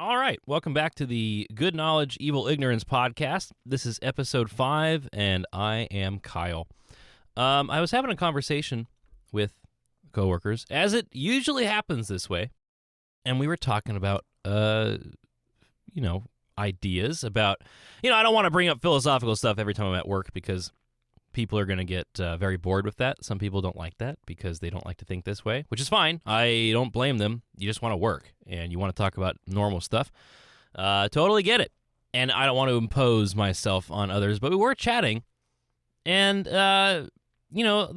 All right, welcome back to the Good Knowledge, Evil Ignorance podcast. This is episode 5, and I am Kyle. I was having a conversation with coworkers, as it usually happens this way, and we were talking about, ideas about, I don't want to bring up philosophical stuff every time I'm at work because people are going to get very bored with that. Some people don't like that because they don't like to think this way, which is fine. I don't blame them. You just want to work, and you want to talk about normal stuff. Totally get it. And I don't want to impose myself on others, but we were chatting, and, the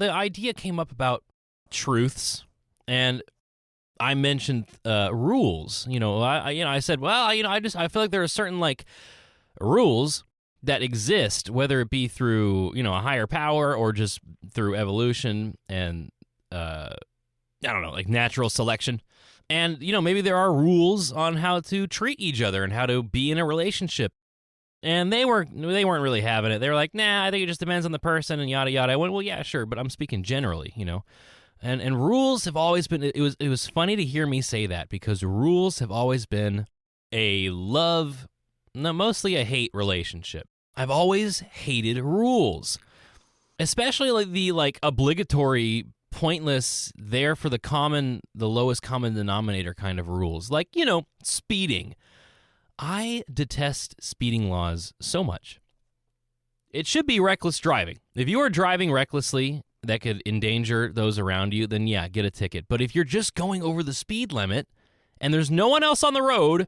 idea came up about truths, and I mentioned rules. I said, well, I feel like there are certain, rules that exist, whether it be through, a higher power or just through evolution and, natural selection. And, maybe there are rules on how to treat each other and how to be in a relationship. And they weren't really having it. They were like, nah, I think it just depends on the person and yada, yada. I went, well, yeah, sure, but I'm speaking generally, And rules have always been, it was funny to hear me say that because rules have always been mostly a hate relationship. I've always hated rules, especially the obligatory, pointless, there for the lowest common denominator kind of rules, speeding. I detest speeding laws so much. It should be reckless driving. If you are driving recklessly that could endanger those around you, then yeah, get a ticket. But if you're just going over the speed limit and there's no one else on the road,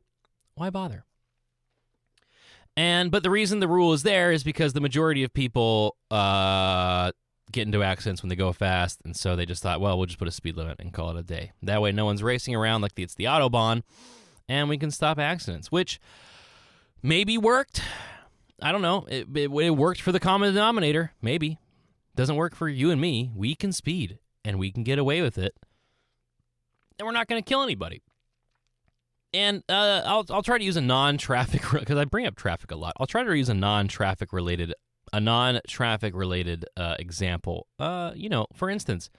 why bother? But the reason the rule is there is because the majority of people get into accidents when they go fast, and so they just thought, well, we'll just put a speed limit and call it a day. That way no one's racing around like it's the Autobahn, and we can stop accidents, which maybe worked. I don't know. It worked for the common denominator, maybe. Doesn't work for you and me. We can speed, and we can get away with it, and we're not going to kill anybody. And I'll try to use a non-traffic, because I bring up traffic a lot. I'll try to use a non-traffic related example. For instance,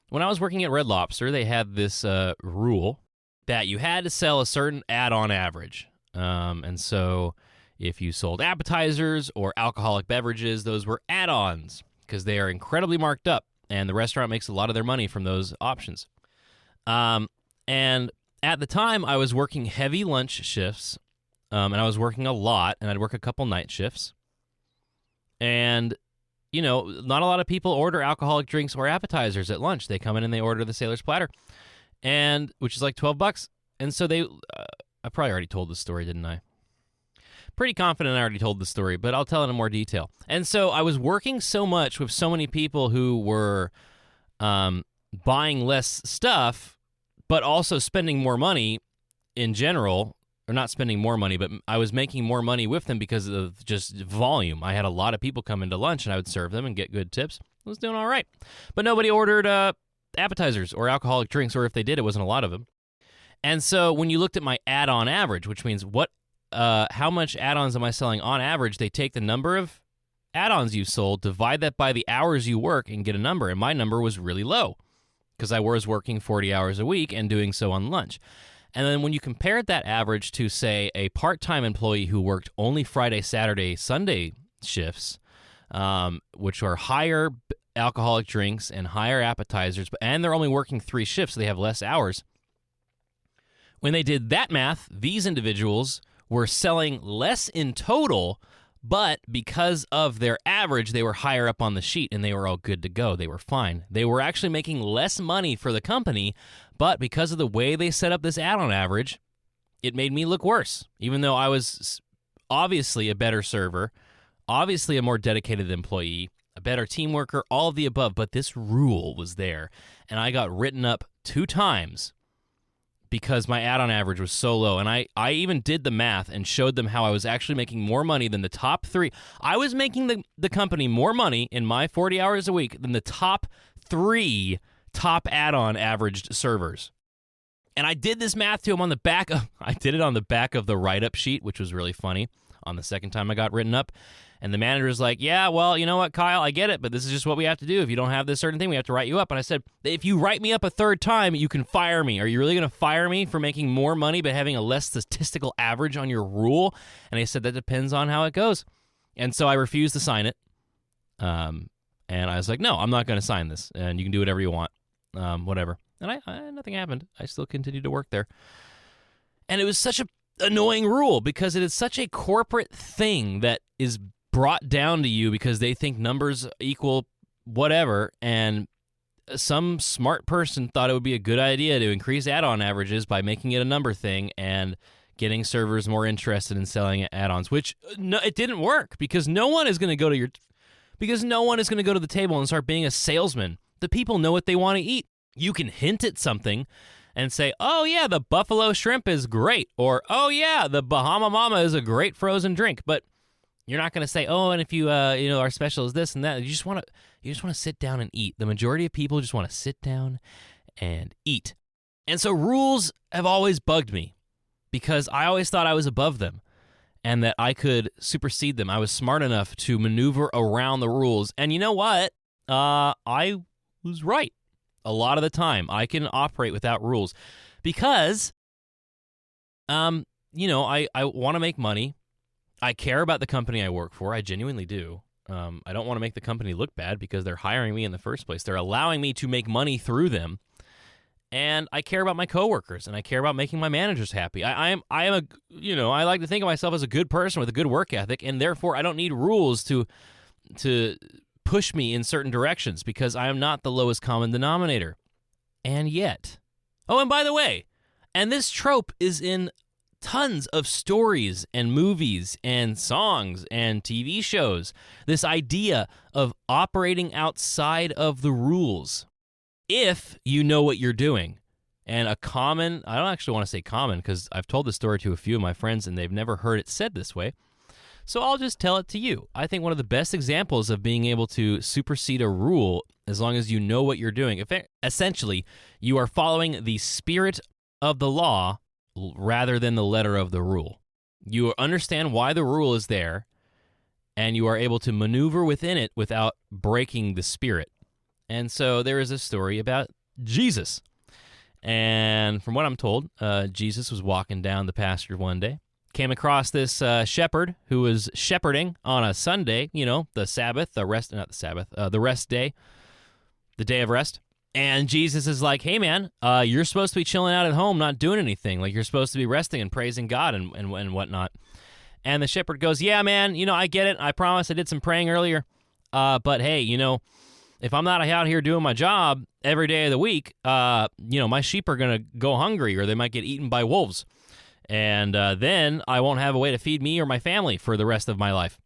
when I was working at Red Lobster, they had this rule that you had to sell a certain add-on average. And so if you sold appetizers or alcoholic beverages, those were add-ons because they are incredibly marked up, and the restaurant makes a lot of their money from those options. And at the time, I was working heavy lunch shifts, and I was working a lot, and I'd work a couple night shifts. And, not a lot of people order alcoholic drinks or appetizers at lunch. They come in and they order the Sailor's Platter, which is like $12. And so I probably already told this story, didn't I? Pretty confident I already told the story, but I'll tell it in more detail. And so I was working so much with so many people who were buying less stuff, but also spending more money in general, or not spending more money, but I was making more money with them because of just volume. I had a lot of people come into lunch, and I would serve them and get good tips. I was doing all right. But nobody ordered appetizers or alcoholic drinks, or if they did, it wasn't a lot of them. And so when you looked at my add-on average, which means how much add-ons am I selling on average, they take the number of add-ons you sold, divide that by the hours you work, and get a number. And my number was really low, because I was working 40 hours a week and doing so on lunch. And then when you compared that average to, say, a part-time employee who worked only Friday, Saturday, Sunday shifts, which are higher alcoholic drinks and higher appetizers, and they're only working 3 shifts, so they have less hours. When they did that math, these individuals were selling less in total, but because of their average, they were higher up on the sheet, and they were all good to go. They were fine. They were actually making less money for the company, but because of the way they set up this add-on average, it made me look worse, even though I was obviously a better server, obviously a more dedicated employee, a better team worker, all of the above, but this rule was there, and I got written up 2 times because my add-on average was so low. And I even did the math and showed them how I was actually making more money than the top 3. I was making the company more money in my 40 hours a week than the top 3 top add-on averaged servers. And I did this math to them on the back of, I did it on the back of the write-up sheet, which was really funny. on the second time I got written up. And the manager's like, yeah, well, you know what, Kyle, I get it, but this is just what we have to do. If you don't have this certain thing, we have to write you up. And I said, if you write me up a third time, you can fire me. Are you really going to fire me for making more money but having a less statistical average on your rule? And he said, that depends on how it goes. And so I refused to sign it. And I was like, no, I'm not going to sign this. And you can do whatever you want, whatever. And nothing happened. I still continued to work there. And it was such an annoying rule because it is such a corporate thing that is brought down to you because they think numbers equal whatever, and some smart person thought it would be a good idea to increase add-on averages by making it a number thing and getting servers more interested in selling add-ons, which it didn't work because no one is going to go to the table and start being a salesman. The people know what they want to eat. You can hint at something and say, oh yeah, the buffalo shrimp is great, or oh yeah, the Bahama Mama is a great frozen drink, but you're not going to say, oh, and if you, our special is this and that. You just want to sit down and eat. The majority of people just want to sit down and eat. And so rules have always bugged me because I always thought I was above them and that I could supersede them. I was smart enough to maneuver around the rules. And you know what? I was right. A lot of the time, I can operate without rules because, I want to make money. I care about the company I work for. I genuinely do. I don't want to make the company look bad because they're hiring me in the first place. They're allowing me to make money through them. And I care about my coworkers, and I care about making my managers happy. I like to think of myself as a good person with a good work ethic, and therefore I don't need rules to push me in certain directions because I am not the lowest common denominator. And yet, oh, and by the way, and this trope is in tons of stories and movies and songs and TV shows, this idea of operating outside of the rules if you know what you're doing. And I don't actually want to say common because I've told this story to a few of my friends and they've never heard it said this way. So I'll just tell it to you. I think one of the best examples of being able to supersede a rule, as long as you know what you're doing, essentially, you are following the spirit of the law rather than the letter of the rule. You understand why the rule is there, and you are able to maneuver within it without breaking the spirit. And so there is a story about Jesus. And from what I'm told, Jesus was walking down the pasture one day, came across this shepherd who was shepherding on a Sunday, the Sabbath, the rest day, the day of rest. And Jesus is like, hey, man, you're supposed to be chilling out at home, not doing anything. Like, you're supposed to be resting and praising God and whatnot. And the shepherd goes, yeah, man, I get it. I promise I did some praying earlier. But, hey, if I'm not out here doing my job every day of the week, my sheep are going to go hungry or they might get eaten by wolves. And then I won't have a way to feed me or my family for the rest of my life.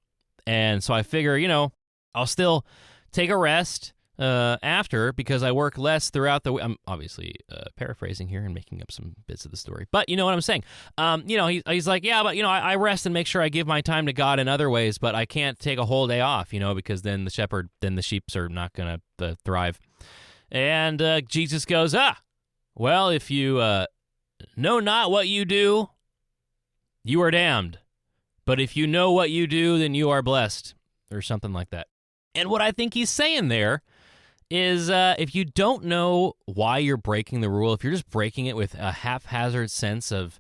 And so I figure, I'll still take a rest after because I work less throughout the week. I'm obviously paraphrasing here and making up some bits of the story, but you know what I'm saying. He's like, yeah, but I rest and make sure I give my time to God in other ways, but I can't take a whole day off, because then the sheep are not going to thrive. And Jesus goes, well, if you know not what you do, you are damned. But if you know what you do, then you are blessed, or something like that. And what I think he's saying there is if you don't know why you're breaking the rule, if you're just breaking it with a haphazard sense of,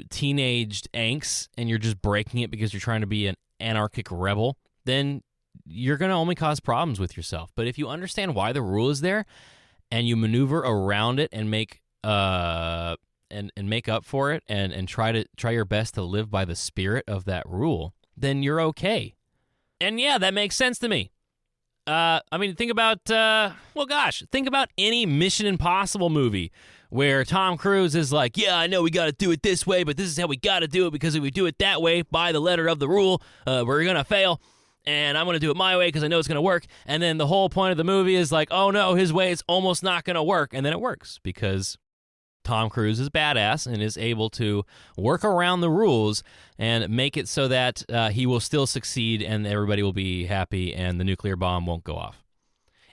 teenaged angst, and you're just breaking it because you're trying to be an anarchic rebel, then you're going to only cause problems with yourself. But if you understand why the rule is there, and you maneuver around it and make make up for it, and try your best to live by the spirit of that rule, then you're okay. And yeah, that makes sense to me. Think about any Mission Impossible movie where Tom Cruise is like, yeah, I know we got to do it this way, but this is how we got to do it because if we do it that way by the letter of the rule, we're going to fail. And I'm going to do it my way because I know it's going to work. And then the whole point of the movie is like, oh no, his way is almost not going to work. And then it works because Tom Cruise is badass and is able to work around the rules and make it so that he will still succeed and everybody will be happy and the nuclear bomb won't go off.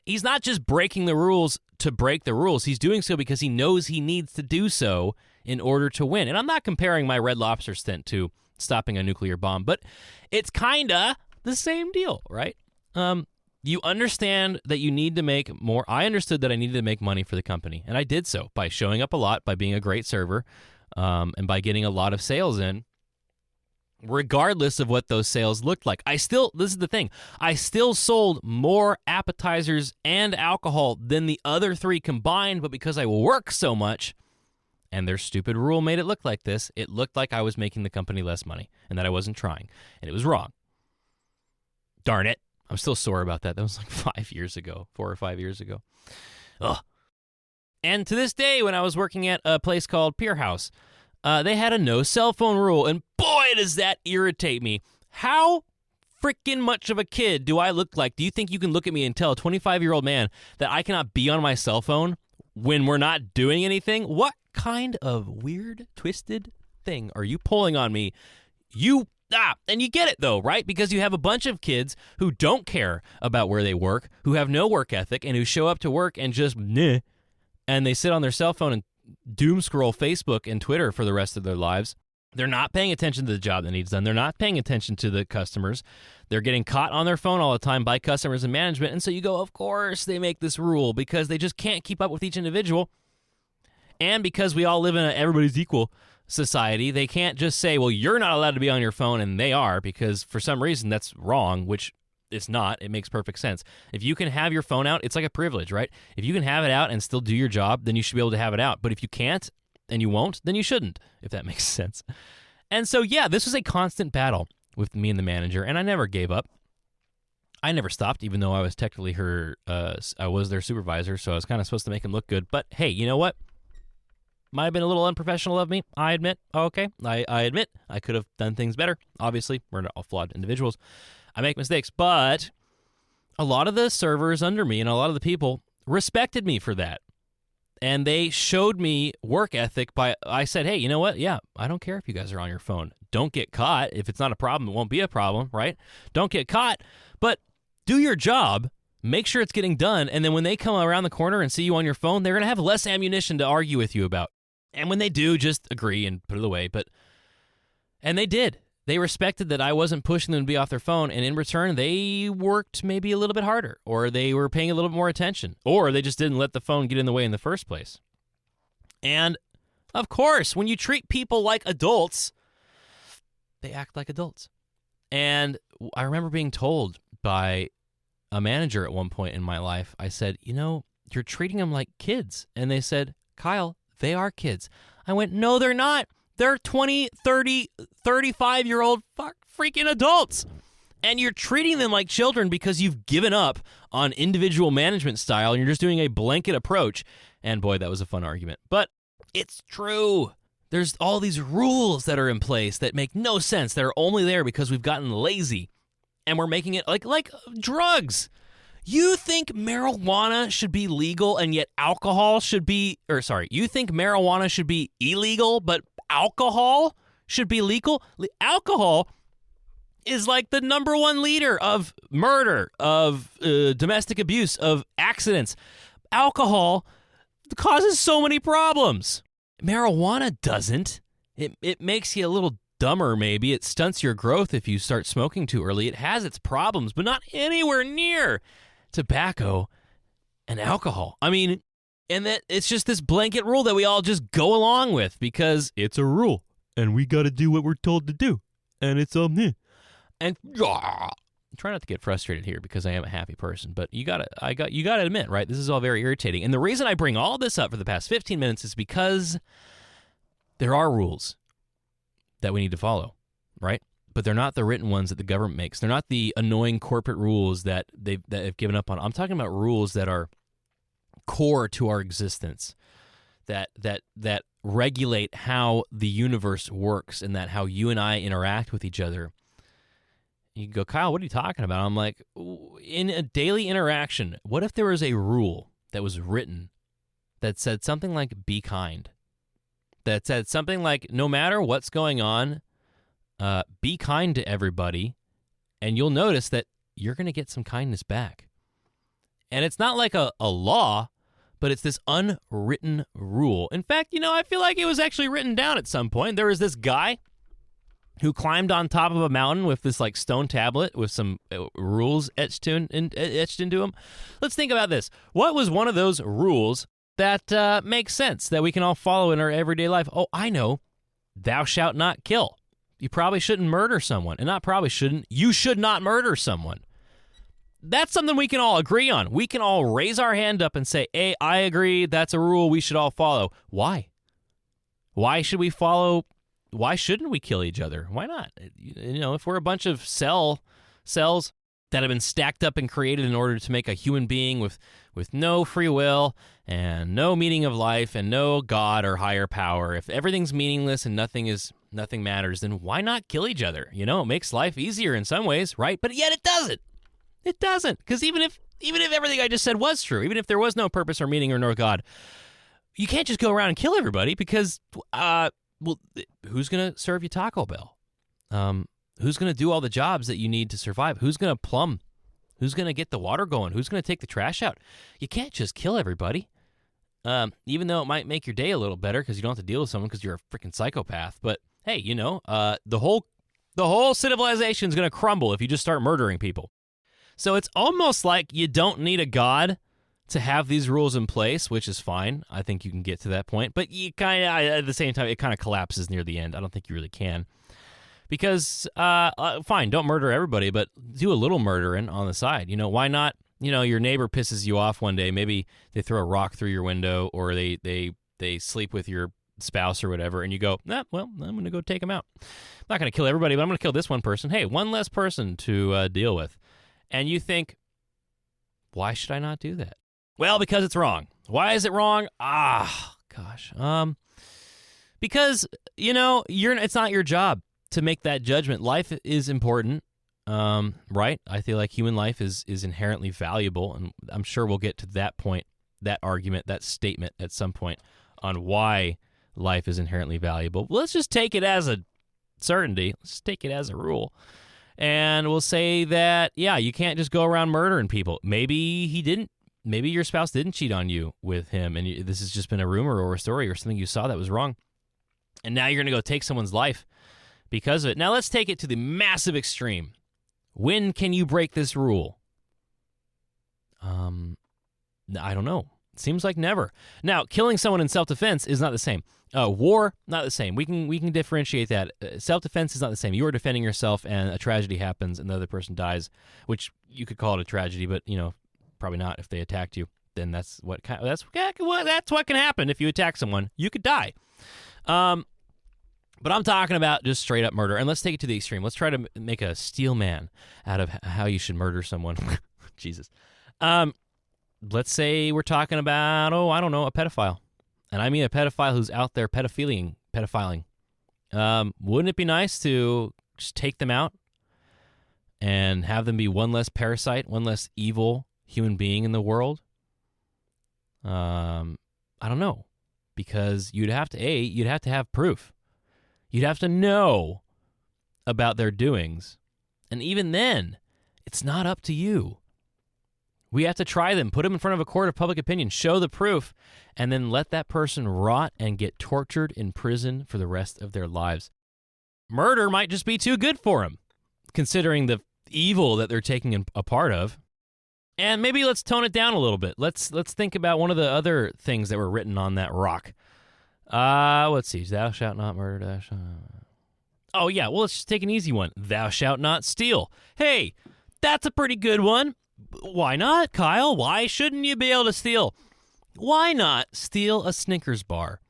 He's not just breaking the rules to break the rules. He's doing so because he knows he needs to do so in order to win. And I'm not comparing my Red Lobster stint to stopping a nuclear bomb, but it's kind of the same deal, right? You understand that you need to make more. I understood that I needed to make money for the company, and I did so by showing up a lot, by being a great server, and by getting a lot of sales in, regardless of what those sales looked like. This is the thing, I still sold more appetizers and alcohol than the other three combined, but because I work so much, and their stupid rule made it look like this, it looked like I was making the company less money, and that I wasn't trying, and it was wrong. Darn it. I'm still sore about that. That was like 5 years ago, 4 or 5 years ago. Ugh. And to this day, when I was working at a place called Pier House, they had a no cell phone rule, and boy, does that irritate me. How freaking much of a kid do I look like? Do you think you can look at me and tell a 25-year-old man that I cannot be on my cell phone when we're not doing anything? What kind of weird, twisted thing are you pulling on me? And you get it, though, right? Because you have a bunch of kids who don't care about where they work, who have no work ethic, and who show up to work and just and they sit on their cell phone and doom scroll Facebook and Twitter for the rest of their lives. They're not paying attention to the job that needs done. They're not paying attention to the customers. They're getting caught on their phone all the time by customers and management, and so you go, of course they make this rule because they just can't keep up with each individual. And because we all live in everybody's equal society, they can't just say, well, you're not allowed to be on your phone, and they are, because for some reason that's wrong, which it's not. It makes perfect sense. If you can have your phone out, it's like a privilege, right? If you can have it out and still do your job, then you should be able to have it out. But if you can't and you won't, then you shouldn't, if that makes sense. And so, yeah, this was a constant battle with me and the manager, and I never gave up. I never stopped, even though I was technically I was their supervisor, so I was kind of supposed to make him look good. But hey, you know what? Might have been a little unprofessional of me, I admit. Okay, I admit I could have done things better. Obviously, we're all flawed individuals. I make mistakes, but a lot of the servers under me and a lot of the people respected me for that. And they showed me work ethic I said, hey, you know what? Yeah, I don't care if you guys are on your phone. Don't get caught. If it's not a problem, it won't be a problem, right? Don't get caught, but do your job. Make sure it's getting done, and then when they come around the corner and see you on your phone, they're going to have less ammunition to argue with you about. And when they do, just agree and put it away. And they did. They respected that I wasn't pushing them to be off their phone, and in return, they worked maybe a little bit harder, or they were paying a little bit more attention, or they just didn't let the phone get in the way in the first place. And, of course, when you treat people like adults, they act like adults. And I remember being told by a manager at one point in my life, I said, you're treating them like kids. And they said, Kyle, they are kids. I went, no, they're not. They're 20, 30, 35-year-old freaking adults. And you're treating them like children because you've given up on individual management style and you're just doing a blanket approach. And boy, that was a fun argument. But it's true. There's all these rules that are in place that make no sense. That are only there because we've gotten lazy. And we're making it like drugs. You think marijuana should be legal and yet alcohol should be, you think marijuana should be illegal, but alcohol should be legal? Alcohol is like the number one leader of murder, of domestic abuse, of accidents. Alcohol causes so many problems. Marijuana doesn't. It makes you a little dumber, maybe. It stunts your growth if you start smoking too early. It has its problems, but not anywhere near tobacco and alcohol. I mean, and that it's just this blanket rule that we all just go along with because it's a rule and we got to do what we're told to do. And it's and try not to get frustrated here because I am a happy person, but you got to admit, right? This is all very irritating. And the reason I bring all this up for the past 15 minutes is because there are rules that we need to follow, right? But they're not the written ones that the government makes. They're not the annoying corporate rules that they've given up on. I'm talking about rules that are core to our existence, that regulate how the universe works and that how you and I interact with each other. You go, Kyle, what are you talking about? I'm like, in a daily interaction, what if there was a rule that was written that said something like, be kind? That said something like, no matter what's going on, be kind to everybody, and you'll notice that you're going to get some kindness back. And it's not like a law, but it's this unwritten rule. In fact, I feel like it was actually written down at some point. There was this guy who climbed on top of a mountain with this like stone tablet with some rules etched into him. Let's think about this. What was one of those rules that makes sense that we can all follow in our everyday life? Oh, I know. Thou shalt not kill. You probably shouldn't murder someone. And not probably shouldn't. You should not murder someone. That's something we can all agree on. We can all raise our hand up and say, hey, I agree. That's a rule we should all follow. Why? Why should we follow? Why shouldn't we kill each other? Why not? If we're a bunch of cells that have been stacked up and created in order to make a human being with no free will and no meaning of life and no God or higher power, if everything's meaningless and nothing matters, then why not kill each other? It makes life easier in some ways, right? But yet it doesn't. It doesn't, because even if everything I just said was true, even if there was no purpose or meaning or no God, you can't just go around and kill everybody because, who's going to serve you Taco Bell? Who's going to do all the jobs that you need to survive? Who's going to plumb? Who's going to get the water going? Who's going to take the trash out? You can't just kill everybody, even though it might make your day a little better because you don't have to deal with someone because you're a freaking psychopath. But hey, the whole civilization is going to crumble if you just start murdering people. So it's almost like you don't need a God to have these rules in place, which is fine. I think you can get to that point. But you kind of, at the same time, it kind of collapses near the end. I don't think you really can. Because, fine, don't murder everybody, but do a little murdering on the side. Why not? Your neighbor pisses you off one day. Maybe they throw a rock through your window or they sleep with your spouse or whatever, and you go, I'm going to go take them out. I'm not going to kill everybody, but I'm going to kill this one person. Hey, one less person to deal with. And you think, why should I not do that? Well, because it's wrong. Why is it wrong? Gosh. Because, it's not your job to make that judgment. Life is important, right? I feel like human life is inherently valuable, and I'm sure we'll get to that point, that argument, that statement at some point on why life is inherently valuable. Let's just take it as a certainty. Let's take it as a rule. And we'll say that, you can't just go around murdering people. Maybe he didn't. Maybe your spouse didn't cheat on you with him, and this has just been a rumor or a story or something you saw that was wrong. And now you're going to go take someone's life because of it. Now let's take it to the massive extreme. When can you break this rule? I don't know. Seems like never. Now, killing someone in self-defense is not the same. War, not the same. We can differentiate that. Self-defense is not the same. You are defending yourself, and a tragedy happens, and the other person dies, which you could call it a tragedy, but probably not if they attacked you. Then that's what can happen if you attack someone. You could die. But I'm talking about just straight up murder, and let's take it to the extreme. Let's try to make a steel man out of how you should murder someone. Jesus. Let's say we're talking about, a pedophile. And I mean a pedophile who's out there pedophiling. Wouldn't it be nice to just take them out and have them be one less parasite, one less evil human being in the world? I don't know. Because you'd have to have proof. You'd have to know about their doings. And even then, it's not up to you. We have to try them, put them in front of a court of public opinion, show the proof, and then let that person rot and get tortured in prison for the rest of their lives. Murder might just be too good for them, considering the evil that they're taking a part of. And maybe let's tone it down a little bit. Let's think about one of the other things that were written on that rock. Let's see. Thou shalt not murder. Thou shalt not. Oh, yeah. Well, let's just take an easy one. Thou shalt not steal. Hey, that's a pretty good one. Why not, Kyle? Why shouldn't you be able to steal? Why not steal a Snickers bar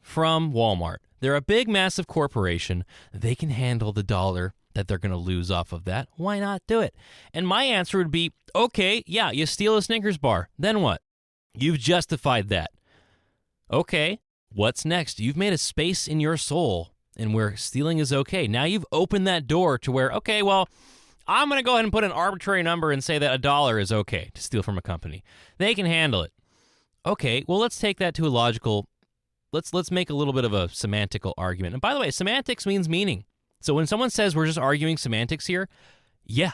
from Walmart? They're a big, massive corporation. They can handle the dollar that they're going to lose off of that. Why not do it? And my answer would be, okay, yeah, you steal a Snickers bar. Then what? You've justified that. Okay, what's next? You've made a space in your soul and where stealing is okay. Now you've opened that door to where, okay, well, I'm going to go ahead and put an arbitrary number and say that $1 is okay to steal from a company. They can handle it. Okay, well, let's take that to a logical, let's make a little bit of a semantical argument. And by the way, semantics means meaning. So when someone says we're just arguing semantics here, yeah,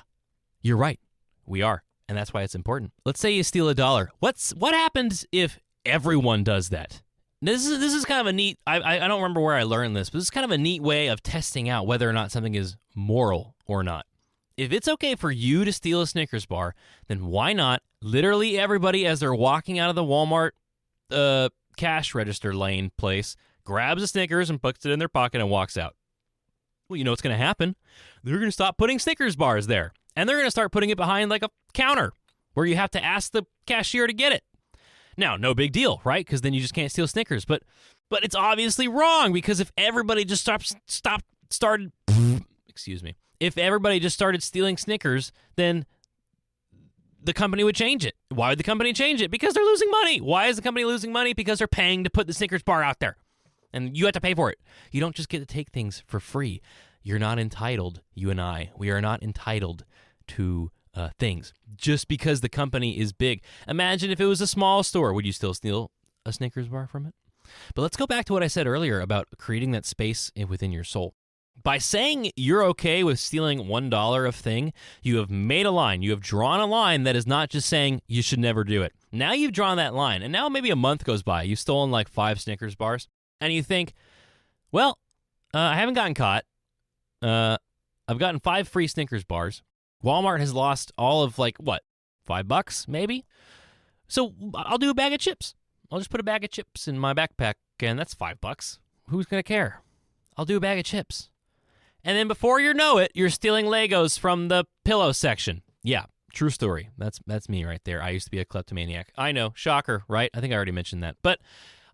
you're right. We are. And that's why it's important. Let's say you steal $1. What happens if everyone does that. This is kind of a neat, I don't remember where I learned this, but this is kind of a neat way of testing out whether or not something is moral or not. If it's okay for you to steal a Snickers bar, then why not literally everybody, as they're walking out of the Walmart cash register lane place, grabs a Snickers and puts it in their pocket and walks out? Well, you know what's going to happen? They're going to stop putting Snickers bars there, and they're going to start putting it behind like a counter where you have to ask the cashier to get it. Now, no big deal, right? Because then you just can't steal Snickers. But it's obviously wrong, because if everybody just if everybody just started stealing Snickers, then the company would change it. Why would the company change it? Because they're losing money. Why is the company losing money? Because they're paying to put the Snickers bar out there, and you have to pay for it. You don't just get to take things for free. You're not entitled, we are not entitled to things just because the company is big. Imagine if it was a small store. Would you still steal a Snickers bar from it? But let's go back to what I said earlier about creating that space within your soul. By saying you're okay with stealing $1 of thing, you have made a line. You have drawn a line that is not just saying you should never do it. Now you've drawn that line, and now maybe a month goes by. You've stolen like 5 Snickers bars, and you think, well, I haven't gotten caught. I've gotten 5 free Snickers bars. Walmart has lost all of like, what, $5 maybe? So I'll do a bag of chips. I'll just put a bag of chips in my backpack, and that's $5. Who's going to care? I'll do a bag of chips. And then before you know it, you're stealing Legos from the pillow section. Yeah, true story. That's me right there. I used to be a kleptomaniac. I know, shocker, right? I think I already mentioned that. But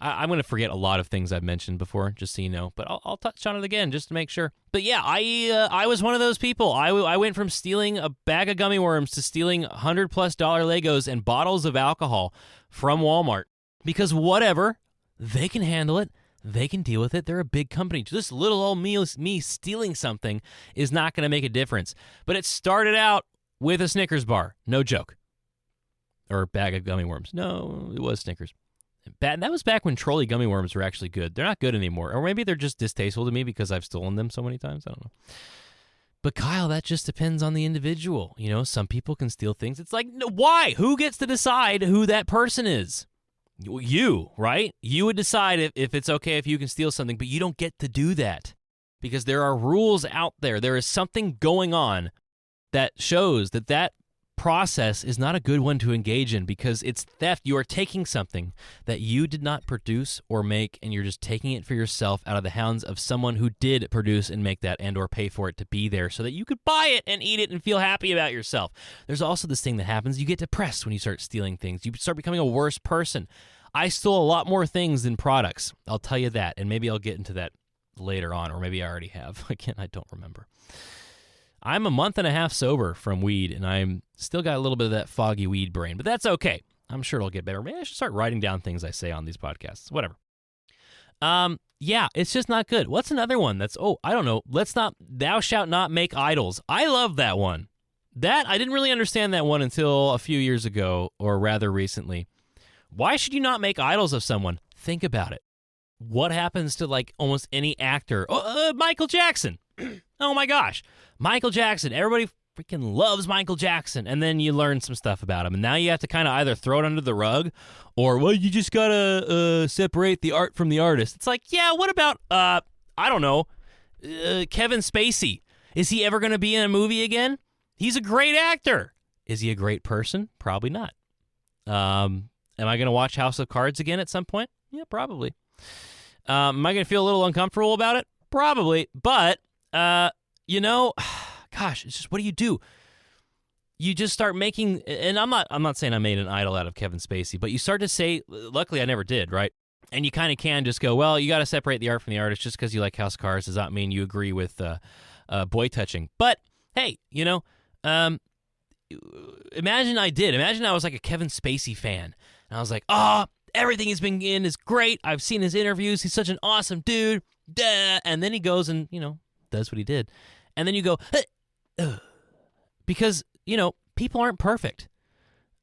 I'm going to forget a lot of things I've mentioned before, just so you know. But I'll touch on it again just to make sure. But yeah, I was one of those people. I went from stealing a bag of gummy worms to stealing $100+ Legos and bottles of alcohol from Walmart. Because whatever, they can handle it. They can deal with it. They're a big company. Just little old me stealing something is not going to make a difference. But it started out with a Snickers bar. No joke. Or a bag of gummy worms. No, it was Snickers. That was back when trolley gummy worms were actually good. They're not good anymore. Or maybe they're just distasteful to me because I've stolen them so many times. I don't know. But Kyle, that just depends on the individual. You know, some people can steal things. It's like, no, why? Who gets to decide who that person is? You, right? You would decide if it's okay if you can steal something, but you don't get to do that because there are rules out there. There is something going on that shows that process is not a good one to engage in because it's theft. You are taking something that you did not produce or make, and you're just taking it for yourself out of the hands of someone who did produce and make that and or pay for it to be there so that you could buy it and eat it and feel happy about yourself. There's also this thing that happens. You get depressed when you start stealing things. You start becoming a worse person. I stole a lot more things than products. I'll tell you that, and maybe I'll get into that later on, or maybe I already have. Again, I don't remember. I'm a month and a half sober from weed, and I'm still got a little bit of that foggy weed brain, but that's okay. I'm sure it'll get better. Maybe I should start writing down things I say on these podcasts. Whatever. Yeah, it's just not good. What's another one that's, I don't know. Thou shalt not make idols. I love that one. I didn't really understand that one until a few years ago, or rather recently. Why should you not make idols of someone? Think about it. What happens to like almost any actor? Michael Jackson. Oh my gosh. Michael Jackson. Everybody freaking loves Michael Jackson. And then you learn some stuff about him. And now you have to kind of either throw it under the rug or, well, you just got to separate the art from the artist. It's like, yeah, what about, I don't know, Kevin Spacey? Is he ever going to be in a movie again? He's a great actor. Is he a great person? Probably not. Am I going to watch House of Cards again at some point? Yeah, probably. Am I going to feel a little uncomfortable about it? Probably. But, gosh, it's just, what do? You just start making, and I'm not saying I made an idol out of Kevin Spacey, but you start to say, luckily I never did, right? And you kind of can just go, well, you got to separate the art from the artist. Just because you like House of Cards does not mean you agree with boy touching. But, hey, imagine I did. Imagine I was like a Kevin Spacey fan. And I was like, everything he's been in is great. I've seen his interviews. He's such an awesome dude. Duh. And then he goes and, does what he did. And then you go, because, people aren't perfect.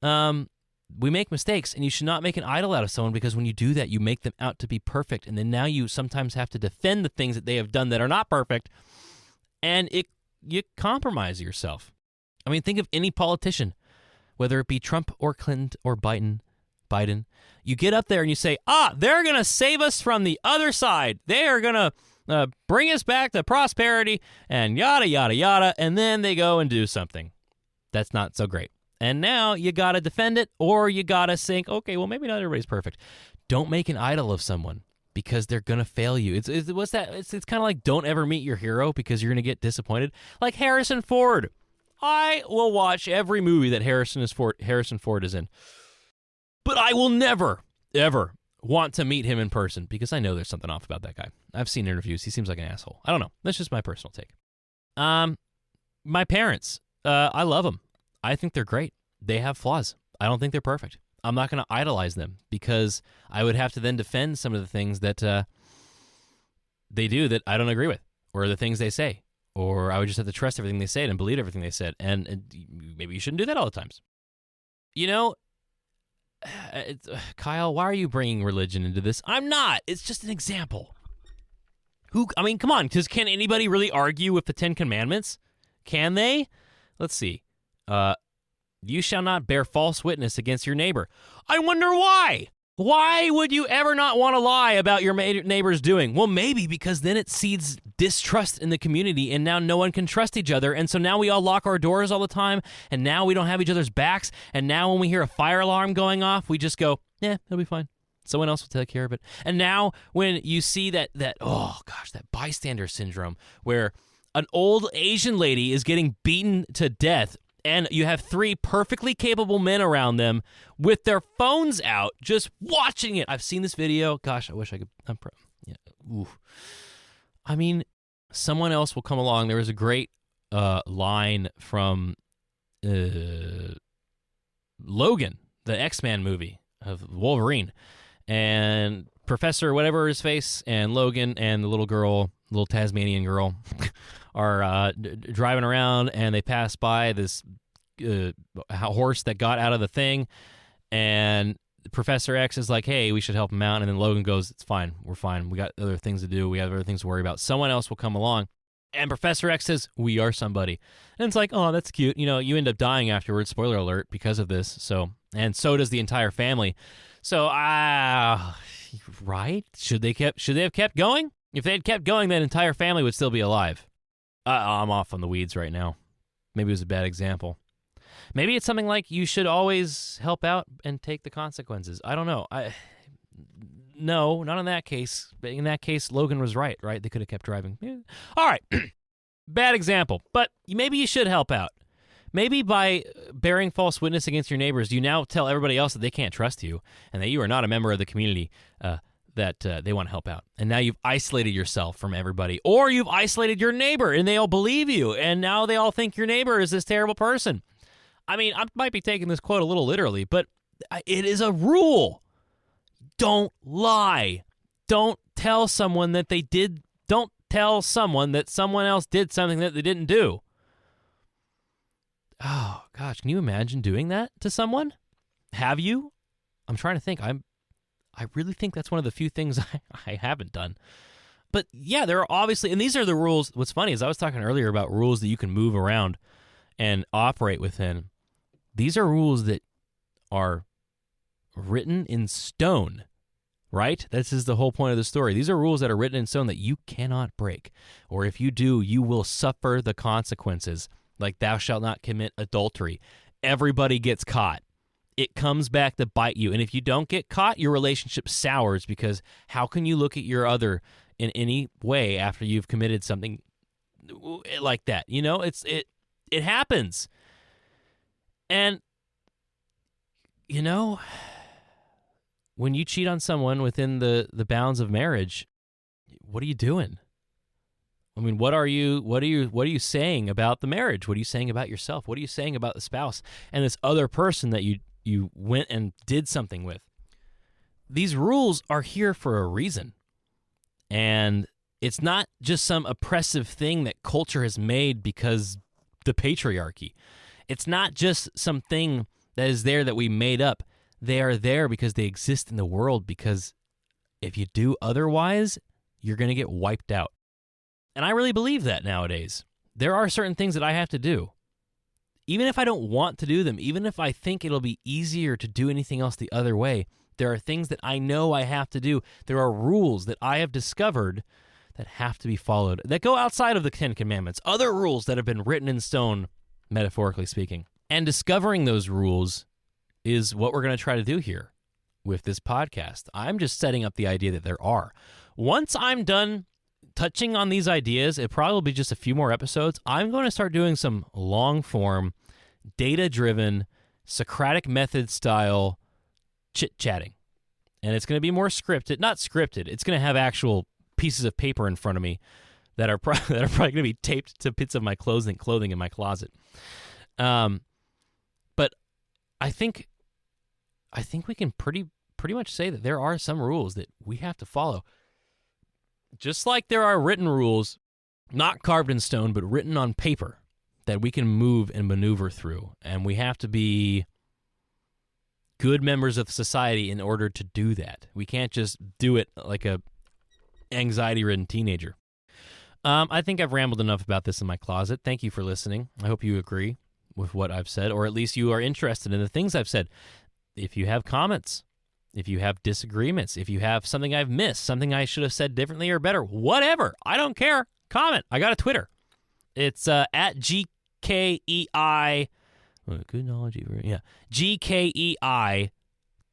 We make mistakes, and you should not make an idol out of someone because when you do that, you make them out to be perfect. And then now you sometimes have to defend the things that they have done that are not perfect. And you compromise yourself. I mean, think of any politician, whether it be Trump or Clinton or Biden. Biden. You get up there and you say, they're going to save us from the other side. They are going to bring us back to prosperity and yada, yada, yada. And then they go and do something that's not so great. And now you got to defend it, or you got to think, okay, well, maybe not everybody's perfect. Don't make an idol of someone because they're going to fail you. What's that? It's kind of like don't ever meet your hero because you're going to get disappointed. Like Harrison Ford. I will watch every movie that Harrison Ford is in. But I will never, ever want to meet him in person because I know there's something off about that guy. I've seen interviews. He seems like an asshole. I don't know. That's just my personal take. My parents, I love them. I think they're great. They have flaws. I don't think they're perfect. I'm not going to idolize them because I would have to then defend some of the things that they do that I don't agree with, or the things they say, or I would just have to trust everything they said and believe everything they said. And maybe you shouldn't do that all the times. You know, Kyle, why are you bringing religion into this? I'm not. It's just an example. Come on. Can anybody really argue with the Ten Commandments? Can they? Let's see. You shall not bear false witness against your neighbor. I wonder why. Why would you ever not want to lie about your neighbor's doing? Well, maybe because then it seeds distrust in the community, and now no one can trust each other, and so now we all lock our doors all the time, and now we don't have each other's backs, and now when we hear a fire alarm going off, we just go, yeah, it'll be fine. Someone else will take care of it. And now when you see that bystander syndrome, where an old Asian lady is getting beaten to death, and you have three perfectly capable men around them with their phones out, just watching it. I've seen this video. Gosh, I wish I could. I mean, someone else will come along. There was a great line from Logan, the X-Men movie of Wolverine, and Professor whatever his face, and Logan and the little Tasmanian girl, are driving around, and they pass by this horse that got out of the thing, and Professor X is like, hey, we should help him out, and then Logan goes, it's fine, we're fine, we got other things to do, we have other things to worry about, someone else will come along. And Professor X says, we are somebody. And it's like, oh, that's cute. You know, you end up dying afterwards, spoiler alert, because of this. So does the entire family. So, right? Should they have kept going? If they had kept going, that entire family would still be alive. I'm off on the weeds right now. Maybe it was a bad example. Maybe it's something like you should always help out and take the consequences. I don't know. No, not in that case. In that case, Logan was right? They could have kept driving. Yeah. All right. Bad example. But maybe you should help out. Maybe by bearing false witness against your neighbors, you now tell everybody else that they can't trust you and that you are not a member of the community that they want to help out. And now you've isolated yourself from everybody. Or you've isolated your neighbor and they all believe you. And now they all think your neighbor is this terrible person. I mean, I might be taking this quote a little literally, but it is a rule. Don't lie. Don't tell someone that they did. Don't tell someone that someone else did something that they didn't do. Oh, gosh. Can you imagine doing that to someone? Have you? I'm trying to think. I really think that's one of the few things I haven't done. But yeah, there are obviously, and these are the rules. What's funny is I was talking earlier about rules that you can move around and operate within. These are rules that are written in stone, right? This is the whole point of the story. These are rules that are written in stone that you cannot break. Or if you do, you will suffer the consequences. Like thou shalt not commit adultery. Everybody gets caught. It comes back to bite you. And if you don't get caught, your relationship sours, because how can you look at your other in any way after you've committed something like that? You know, it happens. And, you know, when you cheat on someone within the bounds of marriage, what are you doing? I mean, what are you saying about the marriage? What are you saying about yourself? What are you saying about the spouse and this other person that you went and did something with? These rules are here for a reason. And it's not just some oppressive thing that culture has made because the patriarchy. It's not just something that is there that we made up. They are there because they exist in the world, because if you do otherwise, you're going to get wiped out. And I really believe that nowadays. There are certain things that I have to do. Even if I don't want to do them, even if I think it'll be easier to do anything else the other way, there are things that I know I have to do. There are rules that I have discovered that have to be followed, that go outside of the Ten Commandments, other rules that have been written in stone, metaphorically speaking. And discovering those rules is what we're going to try to do here with this podcast. I'm just setting up the idea that there are. Once I'm done touching on these ideas, it probably will be just a few more episodes. I'm going to start doing some long-form, data-driven, Socratic method style chit-chatting. And it's going to be more scripted. Not scripted. It's going to have actual pieces of paper in front of me that are probably going to be taped to bits of my clothing in my closet. But I think we can pretty much say that there are some rules that we have to follow. Just like there are written rules, not carved in stone, but written on paper that we can move and maneuver through. And we have to be good members of society in order to do that. We can't just do it like a anxiety-ridden teenager. I think I've rambled enough about this in my closet. Thank you for listening. I hope you agree with what I've said, or at least you are interested in the things I've said. If you have comments, if you have disagreements, if you have something I've missed, something I should have said differently or better, whatever, I don't care. Comment. I got a Twitter. It's at GKEI. Good knowledge, yeah. GKEI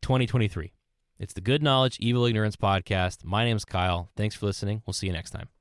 2023. It's the Good Knowledge, Evil Ignorance podcast. My name's Kyle. Thanks for listening. We'll see you next time.